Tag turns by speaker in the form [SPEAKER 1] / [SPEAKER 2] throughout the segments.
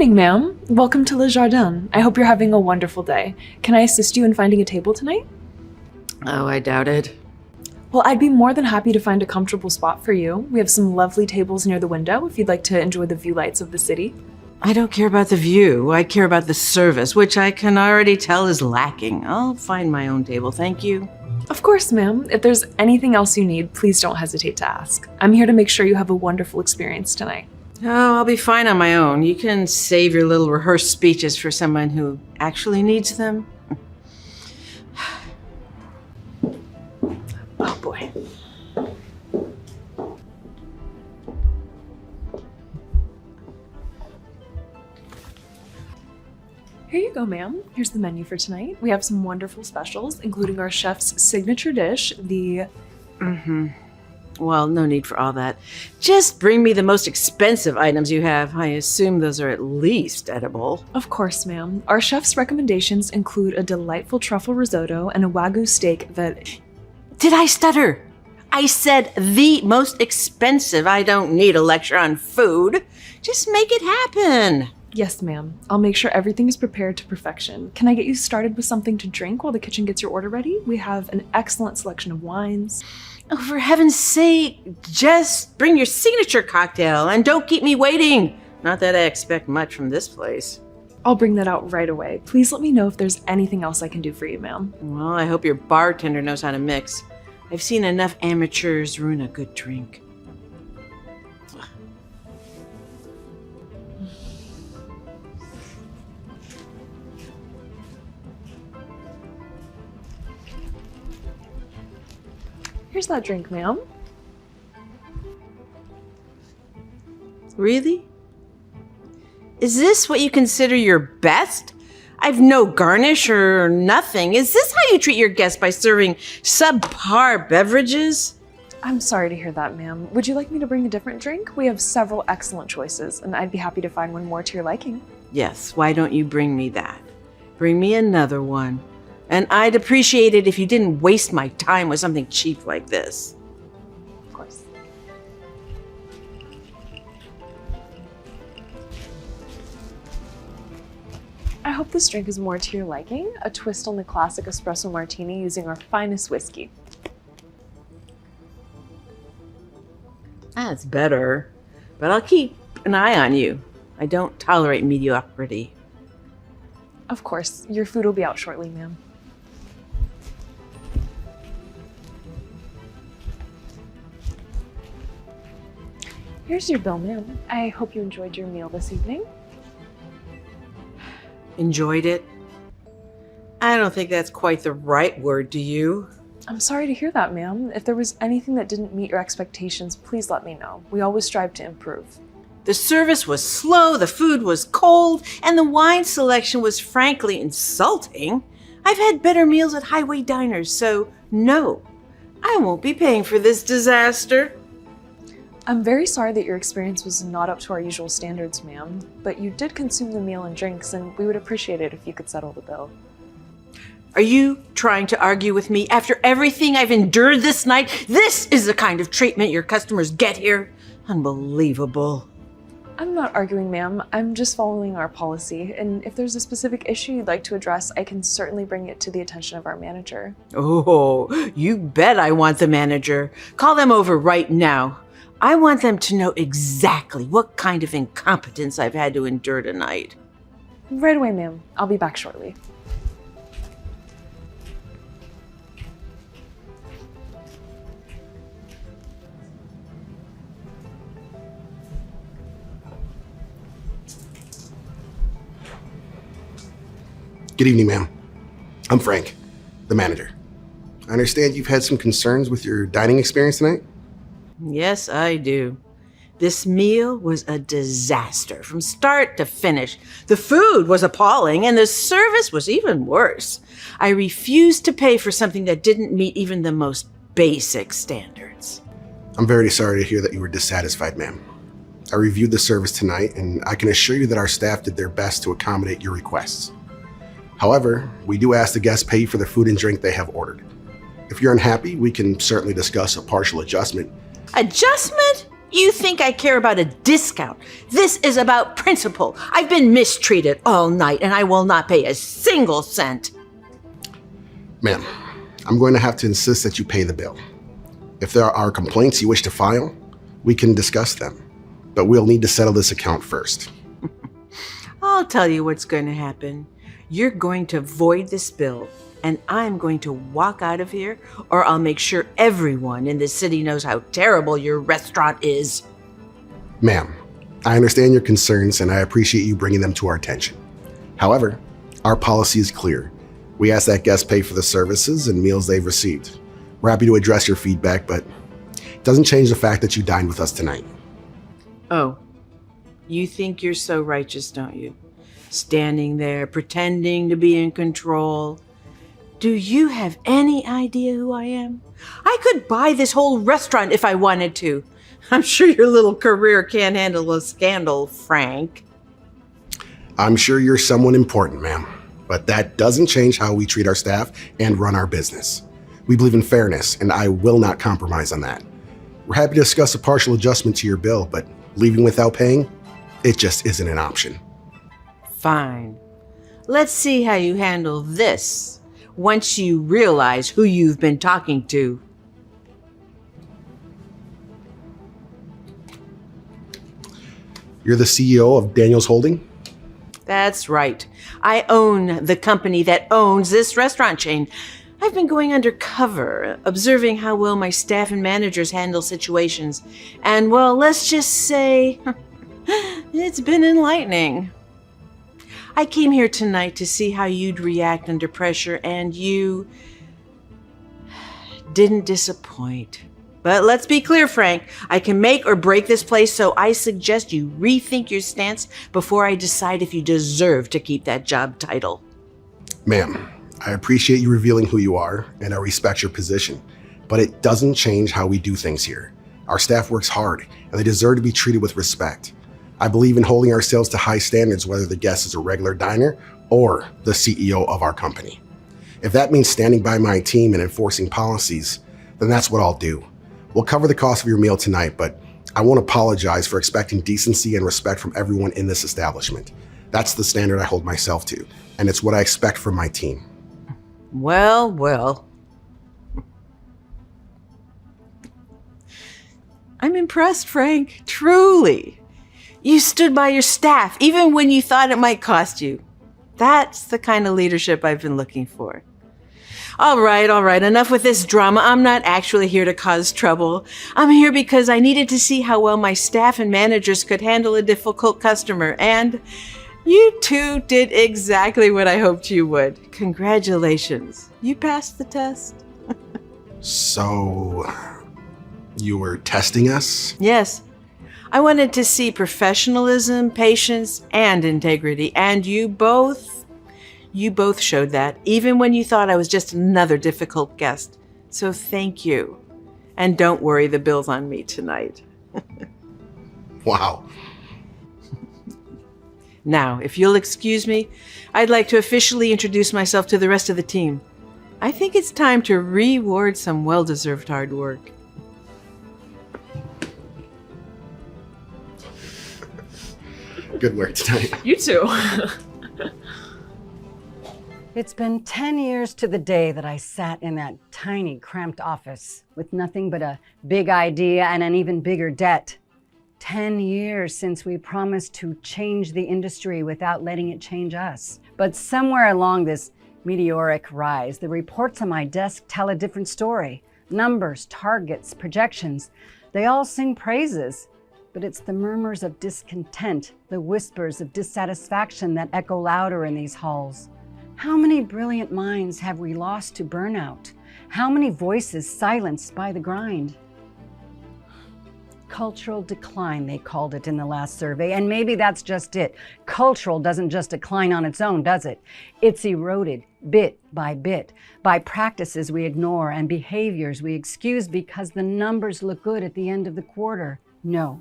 [SPEAKER 1] evening, ma'am. Welcome to Le Jardin. I hope you're having a wonderful day. Can I assist you in finding a table tonight?
[SPEAKER 2] Oh, I doubt it.
[SPEAKER 1] Well, I'd be more than happy to find a comfortable spot for you. We have some lovely tables near the window if you'd like to enjoy the view lights of the city.
[SPEAKER 2] I don't care about the view. I care about the service, which I can already tell is lacking. I'll find my own table, thank you.
[SPEAKER 1] Of course, ma'am. If there's anything else you need, please don't hesitate to ask. I'm here to make sure you have a wonderful experience tonight.
[SPEAKER 2] Oh, I'll be fine on my own. You can save your little rehearsed speeches for someone who actually needs them.
[SPEAKER 1] Oh boy. Here you go, ma'am. Here's the menu for tonight. We have some wonderful specials, including our chef's signature dish, the...
[SPEAKER 2] Well, no need for all that. Just bring me the most expensive items you have. I assume those are at least edible.
[SPEAKER 1] Of course, ma'am. Our chef's recommendations include a delightful truffle risotto and a Wagyu steak that...
[SPEAKER 2] Did I stutter? I said the most expensive. I don't need a lecture on food. Just make it happen.
[SPEAKER 1] Yes, ma'am. I'll make sure everything is prepared to perfection. Can I get you started with something to drink while the kitchen gets your order ready? We have an excellent selection of wines.
[SPEAKER 2] Oh, for heaven's sake, just bring your signature cocktail and don't keep me waiting. Not that I expect much from this place.
[SPEAKER 1] I'll bring that out right away. Please let me know if there's anything else I can do for you, ma'am.
[SPEAKER 2] Well, I hope your bartender knows how to mix. I've seen enough amateurs ruin a good drink.
[SPEAKER 1] Here's that drink, ma'am.
[SPEAKER 2] Really? Is this what you consider your best? I've no garnish or nothing. Is this how you treat your guests by serving subpar beverages?
[SPEAKER 1] I'm sorry to hear that, ma'am. Would you like me to bring a different drink? We have several excellent choices, and I'd be happy to find one more to your liking.
[SPEAKER 2] Yes, why don't you bring me that? Bring me another one. And I'd appreciate it if you didn't waste my time with something cheap like this.
[SPEAKER 1] Of course. I hope this drink is more to your liking. A twist on the classic espresso martini using our finest whiskey.
[SPEAKER 2] That's better, but I'll keep an eye on you. I don't tolerate mediocrity.
[SPEAKER 1] Of course. Your food will be out shortly, ma'am. Here's your bill, ma'am. I hope you enjoyed your meal this evening.
[SPEAKER 2] Enjoyed it? I don't think that's quite the right word, do you?
[SPEAKER 1] I'm sorry to hear that, ma'am. If there was anything that didn't meet your expectations, please let me know. We always strive to improve.
[SPEAKER 2] The service was slow, the food was cold, and the wine selection was frankly insulting. I've had better meals at highway diners, so no, I won't be paying for this disaster.
[SPEAKER 1] I'm very sorry that your experience was not up to our usual standards, ma'am, but you did consume the meal and drinks, and we would appreciate it if you could settle the bill.
[SPEAKER 2] Are you trying to argue with me? After everything I've endured this night, this is the kind of treatment your customers get here? Unbelievable.
[SPEAKER 1] I'm not arguing, ma'am. I'm just following our policy, and if there's a specific issue you'd like to address, I can certainly bring it to the attention of our manager.
[SPEAKER 2] Oh, you bet I want the manager. Call them over right now. I want them to know exactly what kind of incompetence I've had to endure tonight.
[SPEAKER 1] Right away, ma'am. I'll be back shortly.
[SPEAKER 3] Good evening, ma'am. I'm Frank, the manager. I understand you've had some concerns with your dining experience tonight?
[SPEAKER 2] Yes, I do. This meal was a disaster from start to finish. The food was appalling and the service was even worse. I refused to pay for something that didn't meet even the most basic standards.
[SPEAKER 3] I'm very sorry to hear that you were dissatisfied, ma'am. I reviewed the service tonight and I can assure you that our staff did their best to accommodate your requests. However, we do ask the guests pay for the food and drink they have ordered. If you're unhappy, we can certainly discuss a partial adjustment.
[SPEAKER 2] Adjustment? You think I care about a discount? This is about principle. I've been mistreated all night, and I will not pay a single cent.
[SPEAKER 3] Ma'am, I'm going to have to insist that you pay the bill. If there are complaints you wish to file, we can discuss them, but we'll need to settle this account first.
[SPEAKER 2] I'll tell you what's going to happen. You're going to void this bill, and I'm going to walk out of here, or I'll make sure everyone in the city knows how terrible your restaurant is.
[SPEAKER 3] Ma'am, I understand your concerns and I appreciate you bringing them to our attention. However, our policy is clear. We ask that guests pay for the services and meals they've received. We're happy to address your feedback, but it doesn't change the fact that you dined with us tonight.
[SPEAKER 2] Oh, you think you're so righteous, don't you? Standing there, pretending to be in control. Do you have any idea who I am? I could buy this whole restaurant if I wanted to. I'm sure your little career can't handle a scandal, Frank.
[SPEAKER 3] I'm sure you're someone important, ma'am, but that doesn't change how we treat our staff and run our business. We believe in fairness, and I will not compromise on that. We're happy to discuss a partial adjustment to your bill, but leaving without paying, it just isn't an option.
[SPEAKER 2] Fine. Let's see how you handle this once you realize who you've been talking to.
[SPEAKER 3] You're the CEO of Daniels Holding?
[SPEAKER 2] That's right. I own the company that owns this restaurant chain. I've been going undercover, observing how well my staff and managers handle situations. And, well, let's just say it's been enlightening. I came here tonight to see how you'd react under pressure, and you didn't disappoint. But let's be clear, Frank. I can make or break this place, so I suggest you rethink your stance before I decide if you deserve to keep that job title.
[SPEAKER 3] Ma'am, I appreciate you revealing who you are, and I respect your position, but it doesn't change how we do things here. Our staff works hard, and they deserve to be treated with respect. I believe in holding ourselves to high standards, whether the guest is a regular diner or the CEO of our company. If that means standing by my team and enforcing policies, then that's what I'll do. We'll cover the cost of your meal tonight, but I won't apologize for expecting decency and respect from everyone in this establishment. That's the standard I hold myself to, and it's what I expect from my team.
[SPEAKER 2] Well, well. I'm impressed, Frank. Truly. You stood by your staff, even when you thought it might cost you. That's the kind of leadership I've been looking for. All right. Enough with this drama. I'm not actually here to cause trouble. I'm here because I needed to see how well my staff and managers could handle a difficult customer. And you two did exactly what I hoped you would. Congratulations. You passed the test.
[SPEAKER 3] So, you were testing us?
[SPEAKER 2] Yes. I wanted to see professionalism, patience, and integrity. And you both showed that, even when you thought I was just another difficult guest. So thank you. And don't worry, the bill's on me tonight.
[SPEAKER 3] Wow.
[SPEAKER 2] Now, if you'll excuse me, I'd like to officially introduce myself to the rest of the team. I think it's time to reward some well-deserved hard work.
[SPEAKER 3] Good work tonight.
[SPEAKER 1] You too.
[SPEAKER 4] It's been 10 years to the day that I sat in that tiny, cramped office with nothing but a big idea and an even bigger debt. 10 years since we promised to change the industry without letting it change us. But somewhere along this meteoric rise, the reports on my desk tell a different story. Numbers, targets, projections, they all sing praises. But it's the murmurs of discontent, the whispers of dissatisfaction that echo louder in these halls. How many brilliant minds have we lost to burnout? How many voices silenced by the grind? Cultural decline, they called it in the last survey, and maybe that's just it. Cultural doesn't just decline on its own, does it? It's eroded bit by practices we ignore and behaviors we excuse because the numbers look good at the end of the quarter. No,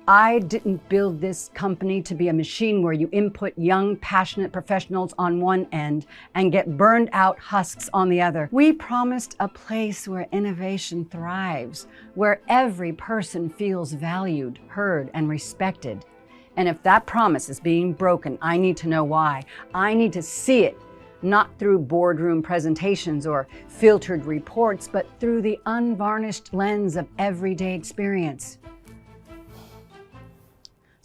[SPEAKER 4] I didn't build this company to be a machine where you input young, passionate professionals on one end and get burned out husks on the other. We promised a place where innovation thrives, where every person feels valued, heard, and respected. And if that promise is being broken, I need to know why. I need to see it, not through boardroom presentations or filtered reports, but through the unvarnished lens of everyday experience.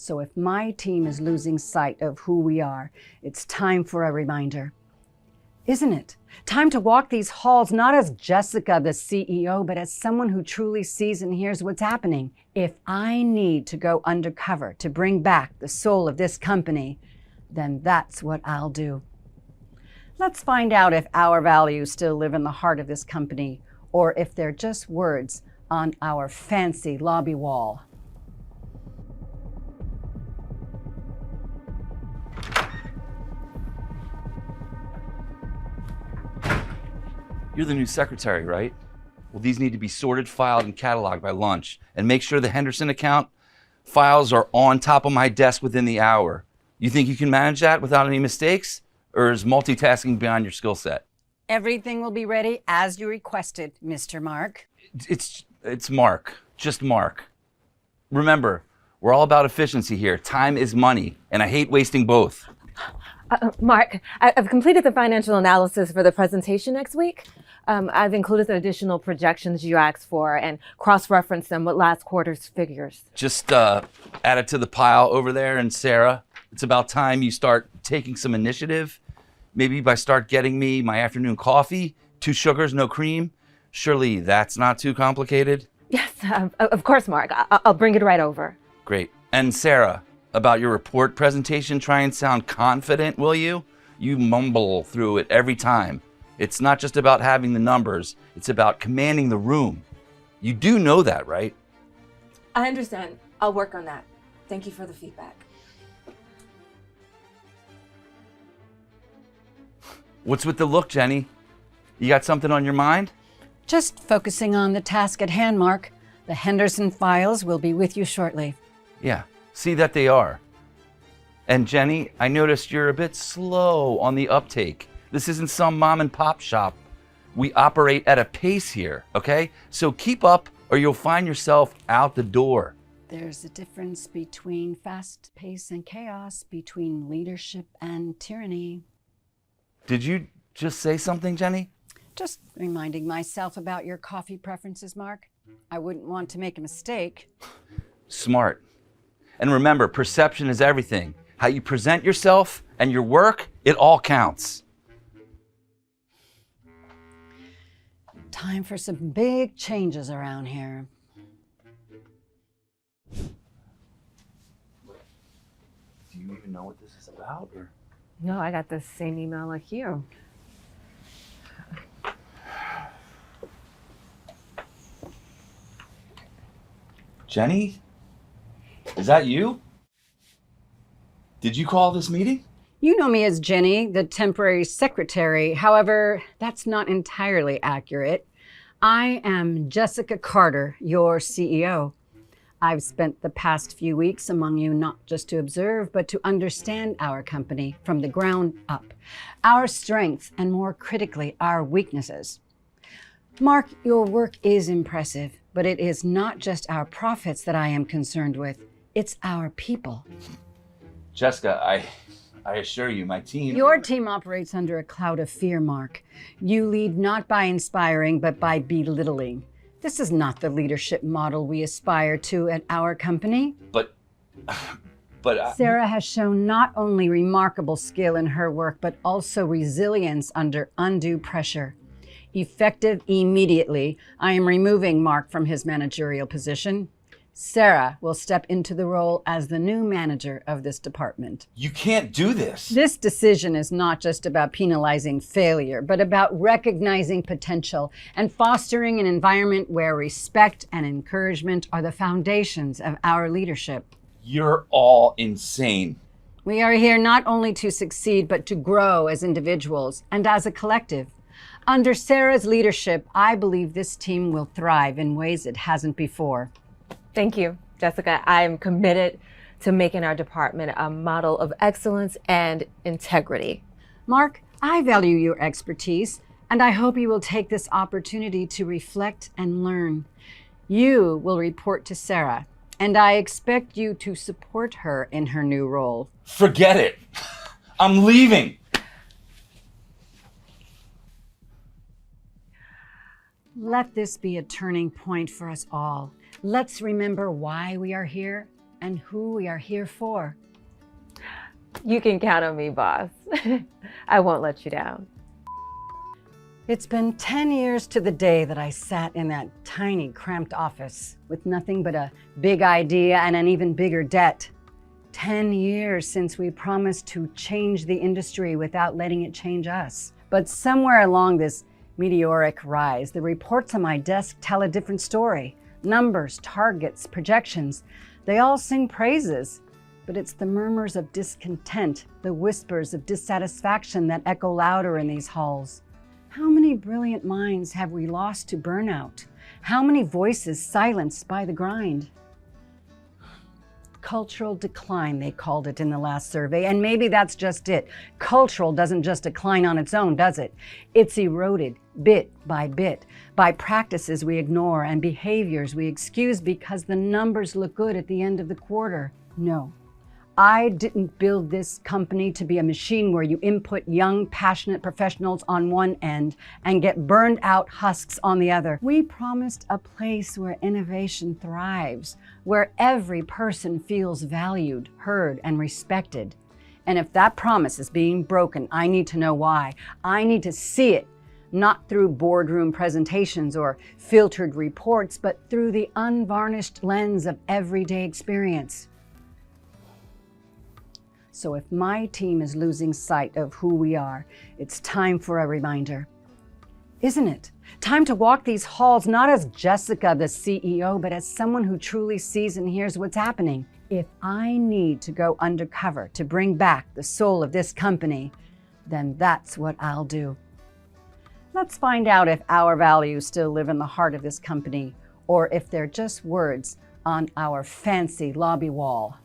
[SPEAKER 4] So if my team is losing sight of who we are, it's time for a reminder. Isn't it? Time to walk these halls not as Jessica, the CEO, but as someone who truly sees and hears what's happening. If I need to go undercover to bring back the soul of this company, then that's what I'll do. Let's find out if our values still live in the heart of this company, or if they're just words on our fancy lobby wall.
[SPEAKER 5] You're the new secretary, right? Well, these need to be sorted, filed, and cataloged by lunch. And make sure the Henderson account files are on top of my desk within the hour. You think you can manage that without any mistakes? Or is multitasking beyond your skill set?
[SPEAKER 4] Everything will be ready as you requested, Mr. Mark.
[SPEAKER 5] It's Mark, just Mark. Remember, we're all about efficiency here. Time is money, and I hate wasting both.
[SPEAKER 6] Mark, I've completed the financial analysis for the presentation next week. I've included the additional projections you asked for and cross-referenced them with last quarter's figures.
[SPEAKER 5] Just add it to the pile over there. And Sarah, it's about time you start taking some initiative. Maybe by start getting me my afternoon coffee, 2 sugars, no cream. Surely that's not too complicated?
[SPEAKER 6] Yes, of course, Mark. I'll bring it right over.
[SPEAKER 5] Great. And Sarah, about your report presentation, try and sound confident, will you? You mumble through it every time. It's not just about having the numbers, it's about commanding the room. You do know that, right?
[SPEAKER 6] I understand. I'll work on that. Thank you for the feedback.
[SPEAKER 5] What's with the look, Jenny? You got something on your mind?
[SPEAKER 4] Just focusing on the task at hand, Mark. The Henderson files will be with you shortly.
[SPEAKER 5] Yeah, see that they are. And Jenny, I noticed you're a bit slow on the uptake. This isn't some mom and pop shop. We operate at a pace here, okay? So keep up or you'll find yourself out the door.
[SPEAKER 4] There's a difference between fast pace and chaos, between leadership and tyranny.
[SPEAKER 5] Did you just say something, Jenny?
[SPEAKER 4] Just reminding myself about your coffee preferences, Mark. I wouldn't want to make a mistake.
[SPEAKER 5] Smart. And remember, perception is everything. How you present yourself and your work, it all counts.
[SPEAKER 4] Time for some big changes around here.
[SPEAKER 5] Do you even know what this is about? Or?
[SPEAKER 6] No, I got the same email like you.
[SPEAKER 5] Jenny? Is that you? Did you call this meeting?
[SPEAKER 4] You know me as Jenny, the temporary secretary. However, that's not entirely accurate. I am Jessica Carter, your CEO. I've spent the past few weeks among you not just to observe, but to understand our company from the ground up, our strengths, and more critically, our weaknesses. Mark, your work is impressive, but it is not just our profits that I am concerned with. It's our people.
[SPEAKER 5] Jessica, I assure you, my team...
[SPEAKER 4] Your team operates under a cloud of fear, Mark. You lead not by inspiring, but by belittling. This is not the leadership model we aspire to at our company.
[SPEAKER 5] But
[SPEAKER 4] Sarah has shown not only remarkable skill in her work, but also resilience under undue pressure. Effective immediately, I am removing Mark from his managerial position. Sarah will step into the role as the new manager of this department.
[SPEAKER 5] You can't do this.
[SPEAKER 4] This decision is not just about penalizing failure, but about recognizing potential and fostering an environment where respect and encouragement are the foundations of our leadership.
[SPEAKER 5] You're all insane.
[SPEAKER 4] We are here not only to succeed, but to grow as individuals and as a collective. Under Sarah's leadership, I believe this team will thrive in ways it hasn't before.
[SPEAKER 6] Thank you. Jessica, I am committed to making our department a model of excellence and integrity.
[SPEAKER 4] Mark, I value your expertise, and I hope you will take this opportunity to reflect and learn. You will report to Sarah, and I expect you to support her in her new role.
[SPEAKER 5] Forget it. I'm leaving.
[SPEAKER 4] Let this be a turning point for us all. Let's remember why we are here and who we are here for.
[SPEAKER 6] You can count on me, boss. I won't let you down.
[SPEAKER 4] It's been 10 years to the day that I sat in that tiny, cramped office with nothing but a big idea and an even bigger debt. 10 years since we promised to change the industry without letting it change us. But somewhere along this meteoric rise, the reports on my desk tell a different story. Numbers, targets, projections, they all sing praises. But it's the murmurs of discontent, the whispers of dissatisfaction that echo louder in these halls. How many brilliant minds have we lost to burnout? How many voices silenced by the grind? Cultural decline, they called it in the last survey, and maybe that's just it. Cultural doesn't just decline on its own, does it? It's eroded bit, by practices we ignore and behaviors we excuse because the numbers look good at the end of the quarter. No. I didn't build this company to be a machine where you input young, passionate professionals on one end and get burned out husks on the other. We promised a place where innovation thrives, where every person feels valued, heard, and respected. And if that promise is being broken, I need to know why. I need to see it, not through boardroom presentations or filtered reports, but through the unvarnished lens of everyday experience. So if my team is losing sight of who we are, it's time for a reminder. Isn't it? Time to walk these halls not as Jessica, the CEO, but as someone who truly sees and hears what's happening. If I need to go undercover to bring back the soul of this company, then that's what I'll do. Let's find out if our values still live in the heart of this company, or if they're just words on our fancy lobby wall.